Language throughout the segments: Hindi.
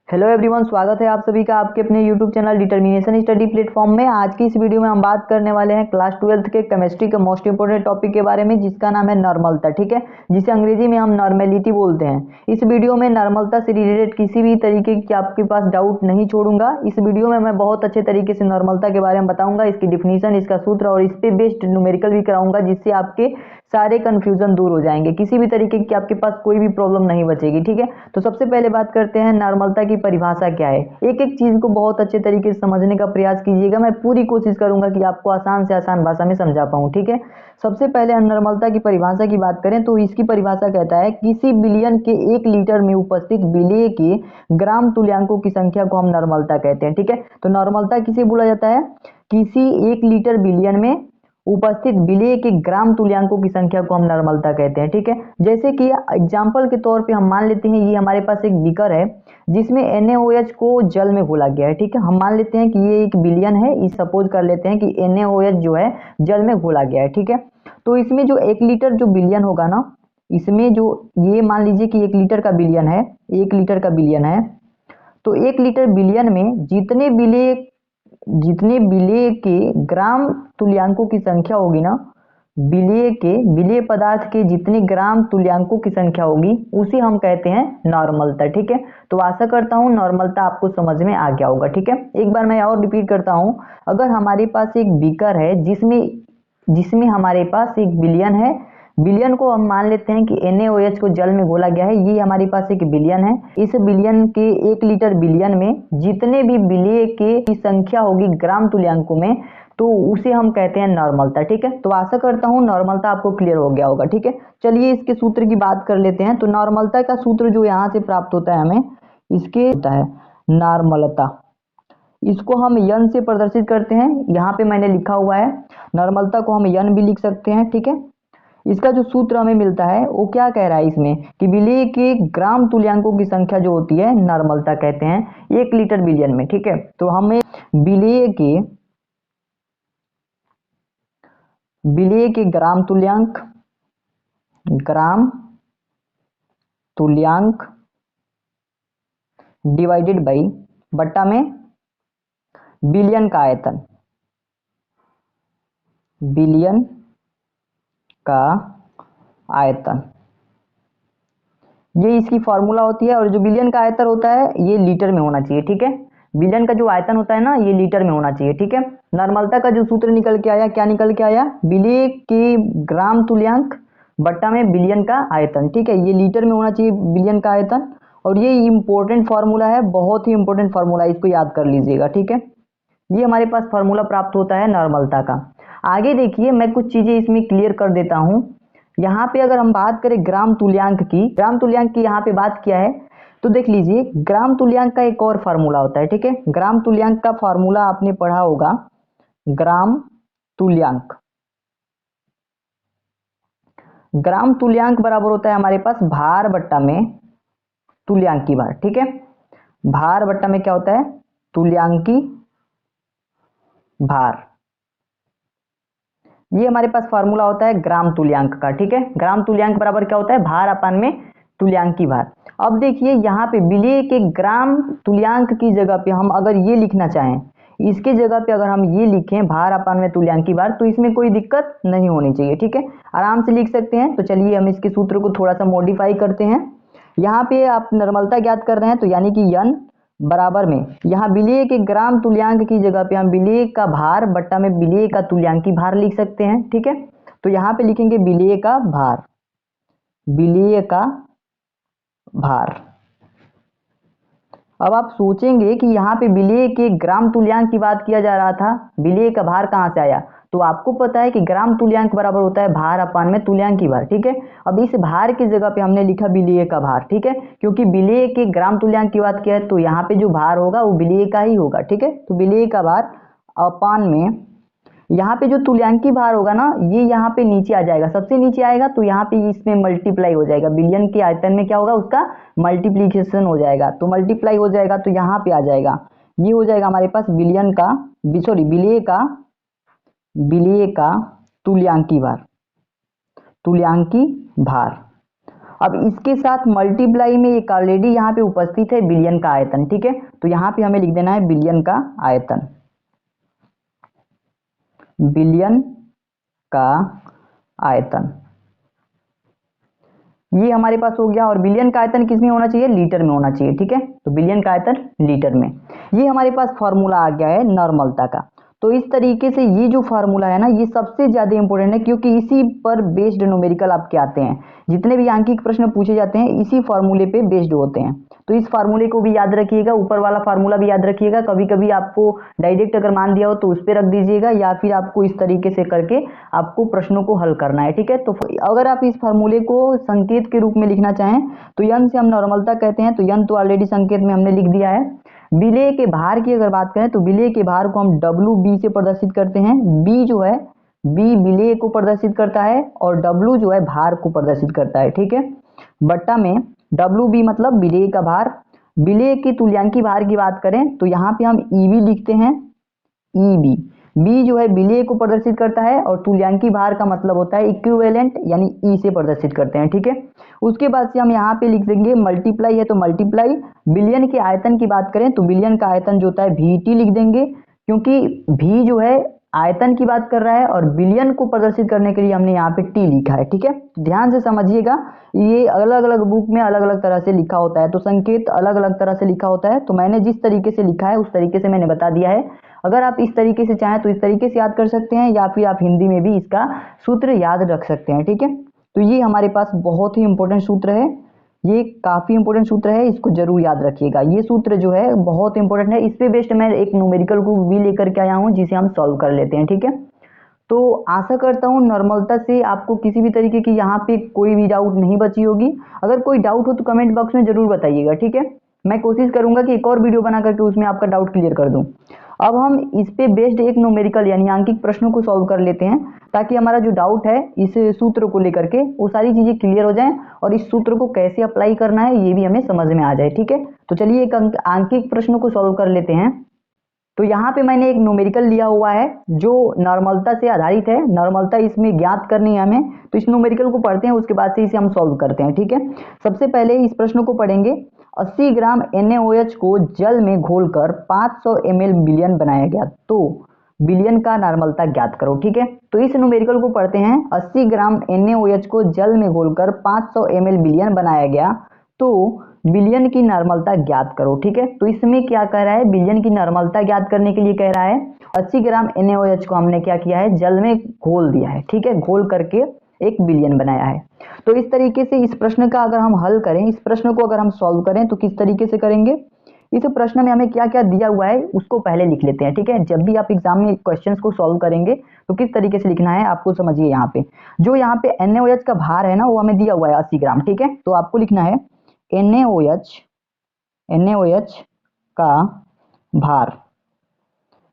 हेलो एवरीवन, स्वागत है आप सभी का आपके अपने YouTube channel determination study platform में। आज की इस वीडियो में हम बात करने वाले हैं क्लास 12th के केमिस्ट्री के मोस्ट इंपोर्टेंट टॉपिक के बारे में, जिसका नाम है नॉर्मलता। ठीक है, जिसे अंग्रेजी में हम नॉर्मेलिटी बोलते हैं। इस वीडियो में नॉर्मलता से रिलेटेड किसी भी तरीके की आपके पास डाउट नहीं छोड़ूंगा। इस वीडियो में मैं बहुत अच्छे तरीके से नॉर्मलता के बारे में बताऊंगा, इसकी डिफिनीशन, इसका सूत्र और इस पे बेस्ड न्यूमेरिकल भी कराऊंगा, जिससे आपके सारे कंफ्यूजन दूर हो जाएंगे। किसी भी तरीके की आपके पास कोई भी प्रॉब्लम नहीं बचेगी। ठीक है, तो सबसे पहले बात करते हैं नॉर्मलता की परिभाषा क्या है। एक एक चीज को बहुत अच्छे तरीके से समझने का प्रयास कीजिएगा। मैं पूरी कोशिश करूंगा कि आपको आसान से आसान भाषा में समझा पाऊं। ठीक है, सबसे पहले नॉर्मलता की परिभाषा की बात करें तो इसकी परिभाषा कहता है किसी बिलियन के 1 लीटर में उपस्थित विलेय के ग्राम तुल्यांकों की संख्या को हम नॉर्मलता कहते हैं। ठीक है, तो नॉर्मलता किसे बोला जाता है? किसी 1 लीटर बिलियन में उपस्थित विलेय के ग्राम तुल्यांकों की संख्या को हम नॉर्मलता कहते हैं। ठीक है, जैसे कि एग्जाम्पल के तौर पे हम मान लेते हैं ये हमारे पास एक बीकर है जिसमें NaOH को जल में घोला गया है। ठीक है, हम मान लेते हैं कि ये 1 बिलियन है। इस सपोज कर लेते हैं कि NaOH जो है जल में घोला गया है। ठीक है, तो इसमें जो 1 लीटर जो बिलियन होगा ना, इसमें जो ये मान लीजिए कि 1 लीटर का बिलियन है, 1 लीटर का बिलियन है, तो 1 लीटर बिलियन में जितने विलेय के ग्राम तुल्यांकों की संख्या होगी ना, विलेय पदार्थ के जितने ग्राम तुल्यांकों की संख्या होगी उसे हम कहते हैं नॉर्मलता। ठीक है, तो आशा करता हूं नॉर्मलता आपको समझ में आ गया होगा। ठीक है, एक बार मैं और रिपीट करता हूं। अगर हमारे पास एक बीकर है जिसमें हमारे पास 1 बिलियन है, बिलियन को हम मान लेते हैं कि NaOH को जल में घोला गया है, ये हमारे पास 1 बिलियन है। इस बिलियन के 1 लीटर बिलियन में जितने भी विलेय की संख्या होगी ग्राम तुल्यांकों में, तो उसे हम कहते हैं नॉर्मलता। ठीक है, तो आशा करता हूं नॉर्मलता आपको क्लियर हो गया होगा। ठीक है, चलिए इसके सूत्र की बात कर लेते हैं। तो नॉर्मलता का सूत्र जो यहाँ से प्राप्त होता है हमें, इसके होता है नॉर्मलता। इसको हम यन से प्रदर्शित करते हैं। यहाँ पे मैंने लिखा हुआ है, नॉर्मलता को हम यन भी लिख सकते हैं। ठीक है, इसका जो सूत्र हमें मिलता है वो क्या कह रहा है इसमें कि विलेय के ग्राम तुल्यांकों की संख्या जो होती है नॉर्मलता कहते हैं 1 लीटर बिलियन में। ठीक है, तो हमें विलेय के ग्राम तुल्यांक डिवाइडेड बाई बट्टा में बिलियन का आयतन, ये इसकी फॉर्मूला होती है। और जो बिलियन का आयतन होता है ये लीटर में होना चाहिए। ठीक है, बिलियन का जो आयतन होता है ना, ये लीटर में होना चाहिए। ठीक है, नॉर्मलता का जो सूत्र निकल के आया, क्या निकल के आया? विलेय के ग्राम तुल्यांक बट्टा में बिलियन का आयतन। ठीक है, ये लीटर में होना चाहिए बिलियन का आयतन। और ये इंपॉर्टेंट फार्मूला है, बहुत ही इंपॉर्टेंट फार्मूला, इसको याद कर लीजिएगा। ठीक है, ये हमारे पास फार्मूला प्राप्त होता है नॉर्मलता का। आगे देखिए, मैं कुछ चीजें इसमें क्लियर कर देता हूं। यहाँ पे अगर हम बात करें ग्राम तुल्यांक की यहाँ पे बात किया है, तो देख लीजिए ग्राम तुल्यांक का एक और फार्मूला होता है। ठीक है, ग्राम तुल्यांक का फार्मूला आपने पढ़ा होगा। ग्राम तुल्यांक बराबर होता है हमारे पास भार बट्टा में तुल्यांकी भार। ठीक है, भार बट्टा में क्या होता है? तुल्यांकी भार। ये हमारे पास फार्मूला होता है ग्राम तुल्यांक का। ठीक है, ग्राम तुल्यांक बराबर क्या होता है? भार अपान में तुल्यांकी भार। अब देखिए यहाँ पे विलेय के ग्राम तुल्यांक की जगह पे हम अगर ये लिखना चाहें, इसके जगह पे अगर हम ये लिखें भार अपान में तुल्यांकी भार, तो इसमें कोई दिक्कत नहीं होनी चाहिए। ठीक है, आराम से लिख सकते हैं। तो चलिए हम इसके सूत्र को थोड़ा सा मॉडिफाई करते हैं। यहाँ पे आप नॉर्मलता ज्ञात कर रहे हैं, तो यानी कि यन बराबर में यहाँ विलेय के ग्राम तुल्यांक की जगह पे हम विलेय का भार बट्टा में विलेय का तुल्यांकी भार लिख सकते हैं। ठीक है, तो यहाँ पे लिखेंगे विलेय का भार। अब आप सोचेंगे कि यहाँ पे विलेय के ग्राम तुल्यांक की बात किया जा रहा था, विलेय का भार कहाँ से आया? तो आपको पता है कि ग्राम तुल्यांक बराबर होता है भार अपान में तुल्यांकी भार। ठीक है, अब इस भार की जगह पे हमने लिखा विलेय का भार। ठीक है, क्योंकि विलेय के ग्राम तुल्यांक की बात किया है, तो यहाँ पे जो भार होगा वो विलेय का ही होगा। ठीक है, तो विलेय का भार अपान में यहाँ पे जो तुल्यांकी भार होगा ना, ये यहाँ पे नीचे आ जाएगा, सबसे नीचे आएगा, तो यहाँ पे इसमें मल्टीप्लाई हो जाएगा। बिलियन के आयतन में क्या होगा? उसका मल्टीप्लीकेशन हो जाएगा, तो मल्टीप्लाई हो जाएगा, तो यहाँ पे आ जाएगा, ये हो जाएगा हमारे पास विलेय का तुल्यांकी भार। अब इसके साथ मल्टीप्लाई में एक ऑलरेडी यहाँ पे उपस्थित है बिलियन का आयतन, ठीक है। तो यहाँ पे हमें लिख देना है बिलियन का आयतन, बिलियन का आयतन, ये हमारे पास हो गया। और बिलियन का आयतन किस में होना चाहिए, लीटर में होना चाहिए, ठीक है। तो बिलियन का आयतन लीटर में, ये हमारे पास फॉर्मूला आ गया है नॉर्मलता का। तो इस तरीके से ये जो फार्मूला है ना, ये सबसे ज्यादा इंपॉर्टेंट है, क्योंकि इसी पर बेस्ड न्यूमेरिकल आपके आते हैं। जितने भी आंकिक प्रश्न पूछे जाते हैं इसी फार्मूले पे बेस्ड होते हैं। तो इस फार्मूले को भी याद रखिएगा, ऊपर वाला फार्मूला भी याद रखिएगा। कभी कभी आपको डायरेक्ट अगर मान दिया हो तो उस पर रख दीजिएगा, या फिर आपको इस तरीके से करके आपको प्रश्नों को हल करना है, ठीक है। तो अगर आप इस फार्मूले को संकेत के रूप में लिखना चाहें तो यन से हम नॉर्मलता कहते हैं। तो यन तो ऑलरेडी संकेत में हमने लिख दिया है। विलेय के भार की अगर बात करें तो विलेय के भार को हम डब्ल्यू बी से प्रदर्शित करते हैं। बी जो है, बी विलेय को प्रदर्शित करता है और डब्ल्यू जो है भार को प्रदर्शित करता है, ठीक है। बट्टा में डब्ल्यू बी मतलब विलेय का भार। विलेय की तुल्यांकी भार की बात करें तो यहाँ पे हम ईबी लिखते हैं, ईबी। बी जो है विलेय को प्रदर्शित करता है और तुल्यांकी भार का मतलब होता है इक्विवेलेंट, यानी ई से प्रदर्शित करते हैं, ठीक है। उसके बाद से हम यहाँ पे लिख देंगे मल्टीप्लाई है तो मल्टीप्लाई। बिलियन के आयतन की बात करें तो बिलियन का आयतन जो होता है वीटी लिख देंगे, क्योंकि भी जो है आयतन की बात कर रहा है और बिलियन को प्रदर्शित करने के लिए हमने यहाँ पे टी लिखा है, ठीक है। ध्यान से समझिएगा, ये अलग अलग बुक में अलग अलग तरह से लिखा होता है, तो संकेत अलग अलग तरह से लिखा होता है। तो मैंने जिस तरीके से लिखा है उस तरीके से मैंने बता दिया है। अगर आप इस तरीके से चाहें तो इस तरीके से याद कर सकते हैं, या फिर आप हिंदी में भी इसका सूत्र याद रख सकते हैं, ठीक है। तो ये हमारे पास बहुत ही इंपॉर्टेंट सूत्र है, ये काफी इंपॉर्टेंट सूत्र है, इसको जरूर याद रखिएगा। ये सूत्र जो है बहुत इंपॉर्टेंट है। इस पे बेस्ड मैं एक न्यूमेरिकल को भी लेकर के आया हूँ जिसे हम सॉल्व कर लेते हैं, ठीक है। तो आशा करता हूँ नॉर्मलता से आपको किसी भी तरीके की यहाँ पे कोई भी डाउट नहीं बची होगी। अगर कोई डाउट हो तो कमेंट बॉक्स में जरूर बताइएगा, ठीक है। मैं कोशिश करूंगा कि एक और वीडियो बना करके उसमें आपका डाउट क्लियर कर दूं। अब हम इस पे बेस्ड एक न्यूमेरिकल यानी आंकिक प्रश्नों को सॉल्व कर लेते हैं, ताकि हमारा जो डाउट है इस सूत्र को लेकर के वो सारी चीजें क्लियर हो जाएं और इस सूत्र को कैसे अप्लाई करना है ये भी हमें समझ में आ जाए, ठीक है। तो चलिए एक आंकिक प्रश्नों को सॉल्व कर लेते हैं। तो यहाँ पे मैंने एक न्यूमेरिकल लिया हुआ है जो नॉर्मलता से आधारित है। नॉर्मलता इसमें ज्ञात करनी है हमें, तो इस न्यूमेरिकल को पढ़ते हैं, उसके बाद से इसे हम सॉल्व करते हैं, ठीक है। सबसे पहले इस प्रश्न को पढ़ेंगे। 80 ग्राम NaOH को जल में घोलकर 500 ml बिलियन बनाया गया, तो बिलियन का नॉर्मलता ज्ञात करो, ठीक है। तो इस न्यूमेरिकल को पढ़ते हैं। 80 ग्राम NaOH को जल में घोलकर 500 ml बिलियन बनाया गया, तो बिलियन की नॉर्मलता ज्ञात करो, ठीक है। तो इसमें क्या कह रहा है, बिलियन की नॉर्मलता ज्ञात करने के लिए कह रहा है 80 ग्राम NaOH को हमने क्या किया है, जल में घोल दिया है, ठीक है, घोल करके एक बिलियन बनाया है। तो इस तरीके से इस प्रश्न का अगर हम हल करें, इस प्रश्न को अगर हम सॉल्व करें तो किस तरीके से करेंगे, इस प्रश्न में हमें क्या क्या दिया हुआ है उसको पहले लिख लेते हैं, ठीक है। जब भी आप एग्जाम में क्वेश्चंस को सॉल्व करेंगे तो किस तरीके से लिखना है आपको समझिए। यहाँ पे जो यहाँ पे NaOH का भार है ना वो हमें दिया हुआ है 80 ग्राम, ठीक है। तो आपको लिखना है NaOH का भार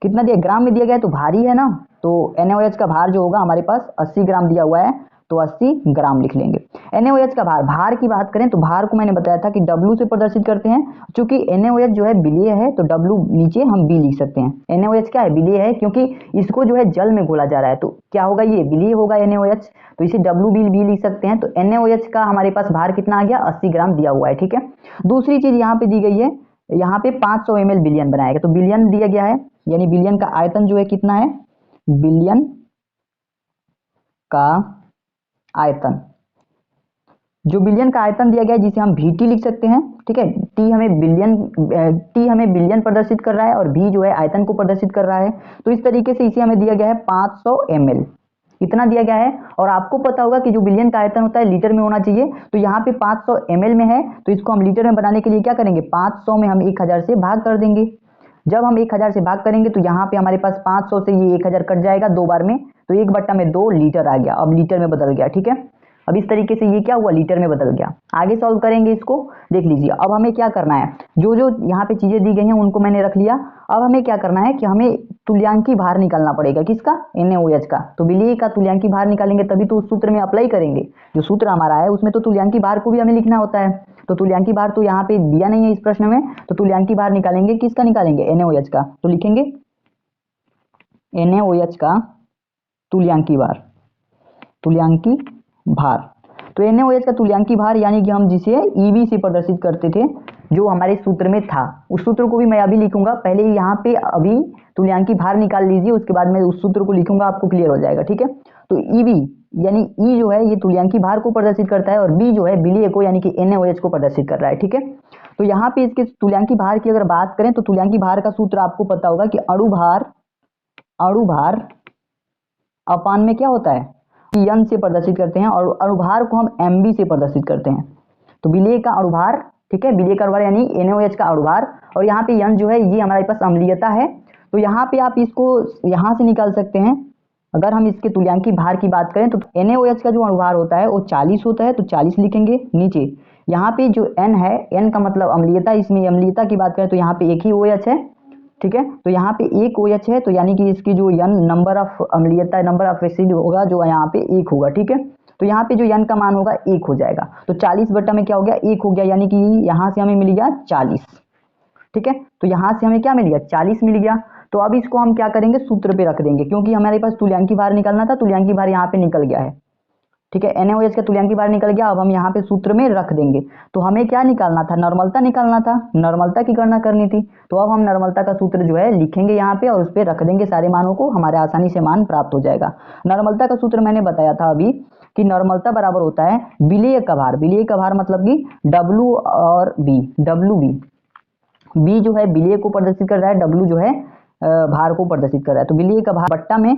कितना दिया, ग्राम में दिया गया है तो भारी है ना, तो NaOH का भार जो होगा हमारे पास 80 ग्राम दिया हुआ है, तो 80 ग्राम लिख लेंगे। NaOH का भार की बात करें तो भार को मैंने बताया था कि W से प्रदर्शित करते हैं। चूंकि NaOH जो है विलेय है तो W नीचे हम B लिख सकते हैं। NaOH क्या है, विलेय है, क्योंकि इसको जो है जल में घोला जा रहा है, तो क्या होगा, ये विलेय होगा NaOH, तो इसे WB भी लिख सकते हैं। तो NaOH का हमारे पास भार कितना आ गया, 80 ग्राम दिया हुआ है, ठीक है। दूसरी चीज यहाँ पे दी गई है, यहाँ पे 500 ml बिलियन बनाएगा, तो बिलियन दिया गया है, यानी बिलियन का आयतन जो है कितना है, बिलियन का आयतन, जो बिलियन का आयतन दिया गया है जिसे हम VT लिख सकते हैं, ठीक है। टी हमें बिलियन प्रदर्शित कर रहा है और V जो है आयतन को प्रदर्शित कर रहा है। तो इस तरीके से इसे हमें दिया गया है 500 ml, इतना दिया गया है। और आपको पता होगा कि जो बिलियन का आयतन होता है लीटर में होना चाहिए, तो यहाँ पे 500 ml में है, तो इसको हम लीटर में बनाने के लिए क्या करेंगे, 500 में हम 1000 से भाग कर देंगे। जब हम 1000 से भाग करेंगे तो यहाँ पे हमारे पास 500 से ये 1000 कट जाएगा दो बार में, तो 1/2 लीटर आ गया, अब लीटर में बदल गया, ठीक है। अब इस तरीके से ये क्या हुआ, लीटर में बदल गया। आगे सॉल्व करेंगे इसको, देख लीजिए। अब हमें क्या करना है, जो जो यहाँ पे चीजें दी गई हैं उनको मैंने रख लिया। अब हमें क्या करना है कि हमें तुल्यांकी भार निकालना पड़ेगा, किसका, NaOH का। तो विलेय का तुल्यांकी भार निकालेंगे तभी तो उस सूत्र में अप्लाई करेंगे। जो सूत्र हमारा है उसमें तो तुल्यांकी भार को भी हमें लिखना होता है, तो तुल्यांकी भार तो यहाँ पे दिया नहीं है इस प्रश्न में, तो तुल्यांकी भार निकालेंगे, किसका निकालेंगे, NaOH का। तो लिखेंगे NaOH का तुल्यांकी भार, तुल्यांकी भार। तो NaOH का तुल्यांकी भार यानी कि हम जिसे EB से प्रदर्शित करते थे, जो हमारे सूत्र में था, उस सूत्र को भी मैं अभी लिखूंगा। पहले यहाँ पे अभी तुल्यांकी भार निकाल लीजिए, उसके बाद मैं उस सूत्र को लिखूंगा, आपको क्लियर हो जाएगा। ठीक है, तो EB यानी E जो है ये तुल्यांकी भार को प्रदर्शित करता है और B जो है विलेय को यानी कि NaOH को प्रदर्शित कर रहा है। ठीक है, तो यहाँ पे इसके तुल्यांकी भार की अगर बात करें तो तुल्यांकी भार का सूत्र आपको पता होगा कि अणु भार अपान में क्या होता है, N से प्रदर्शित करते हैं और अणु भार को हम MB से प्रदर्शित करते हैं। तो विलेय का अणु भार, ठीक है, विलेय का अणु भार यानी NaOH का अणु भार, और यहाँ पे N जो है ये हमारे पास अम्लीयता है। तो यहाँ पे आप इसको यहाँ से निकाल सकते हैं। अगर हम इसके तुल्यांकी भार की बात करें तो NaOH का जो अणु भार होता है वो 40 होता है, तो 40 लिखेंगे नीचे। यहाँ पे जो N है, N का मतलब अम्लीयता, इसमें अम्लीयता की बात करें तो यहाँ पे एक ही OH है। ठीक है, तो यहाँ पे एक OH है, तो यानी कि इसकी जो N नंबर ऑफ अम्लीयता, नंबर ऑफ एसिड होगा जो यहाँ पे 1 होगा। ठीक है, तो यहाँ पे जो N का मान होगा 1 हो जाएगा। तो 40 बट्टा में क्या हो गया, 1 हो गया, यानी कि यहाँ से हमें मिल गया 40। ठीक है, तो यहाँ से हमें क्या मिल गया, 40 मिल गया। तो अब इसको हम क्या करेंगे, सूत्र पे रख देंगे, क्योंकि हमारे पास तुल्यांकी भार निकालना था, तुल्यांकी भार यहाँ पे निकल गया है। ठीक है, NaOH का तुल्यांकी भार निकल गया। अब हम यहाँ पे सूत्र में रख देंगे। तो हमें क्या निकालना था, नॉर्मलता निकालना था, नॉर्मलता की गणना करनी थी। तो अब हम नॉर्मलता का सूत्र जो है लिखेंगे यहाँ पे और उस पर रख देंगे सारे मानों को, हमारे आसानी से मान प्राप्त हो जाएगा। नॉर्मलता का सूत्र मैंने बताया था अभी कि नॉर्मलता बराबर होता है विलेय का भार। विलेय का भार मतलब कि W और B, B जो है विलेय को प्रदर्शित कर रहा है, W जो है भार को प्रदर्शित कर रहा है। तो विलेय का भार बट्टा में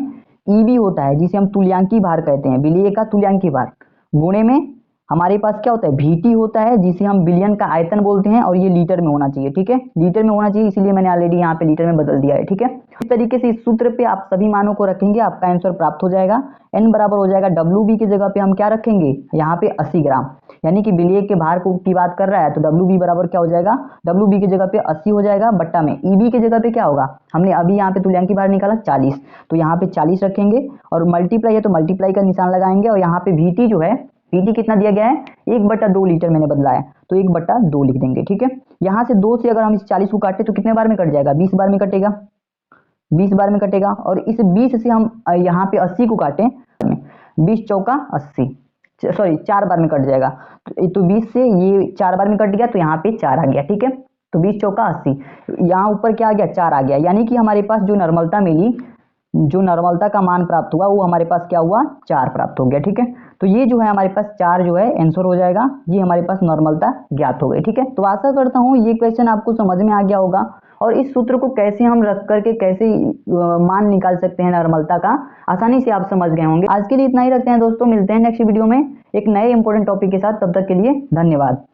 EB होता है जिसे हम तुल्यांकी भार कहते हैं, विलेय का तुल्यांकी भार, गुणे में हमारे पास क्या होता है, VT होता है जिसे हम विलयन का आयतन बोलते हैं, और ये लीटर में होना चाहिए। ठीक है, लीटर में होना चाहिए, इसीलिए मैंने ऑलरेडी यहाँ पे लीटर में बदल दिया है। ठीक है, इस तरीके से इस सूत्र पे आप सभी मानों को रखेंगे, आपका आंसर प्राप्त हो जाएगा। N बराबर हो जाएगा WB की जगह पे हम क्या रखेंगे, यहाँ पे 80 ग्राम, यानी कि विलेय के भार को की बात कर रहा है, तो WB बराबर क्या हो जाएगा, WB की जगह पे 80 हो जाएगा, बट्टा में EB की जगह पे क्या होगा, हमने अभी यहाँ पे तुल्यांकी भार निकाला 40, तो यहाँ पे 40 रखेंगे, और मल्टीप्लाई है तो मल्टीप्लाई का निशान लगाएंगे, और यहाँ पे VT जो है, VT कितना दिया गया है, 1/2 लीटर मैंने बदला है, तो 1/2 लिख देंगे। ठीक है, यहाँ से 2 से अगर हम इस 40 को काटे तो कितने बार में कट जाएगा, 20 बार में कटेगा, 20 बार में कटेगा। और इस 20 से हम यहाँ पे 80 को काटें, 20 चौका 80, सॉरी 4 बार में कट जाएगा। तो 20 से ये 4 बार में कट गया, तो यहाँ पे 4 आ गया। ठीक है, तो 20 चौका 80, यहाँ ऊपर क्या आ गया, 4 आ गया, यानी कि हमारे पास जो नॉर्मलता मिली, जो नॉर्मलता का मान प्राप्त हुआ वो हमारे पास क्या हुआ, 4 प्राप्त हो गया। ठीक है, तो ये जो है हमारे पास 4 जो है आंसर हो जाएगा, ये हमारे पास नॉर्मलता ज्ञात हो गई। ठीक है, तो आशा करता हूँ ये क्वेश्चन आपको समझ में आ गया होगा, और इस सूत्र को कैसे हम रख करके कैसे मान निकाल सकते हैं नॉर्मलता का, आसानी से आप समझ गए होंगे। आज के लिए इतना ही रखते हैं दोस्तों, मिलते हैं नेक्स्ट वीडियो में एक नए इंपॉर्टेंट टॉपिक के साथ, तब तक के लिए धन्यवाद।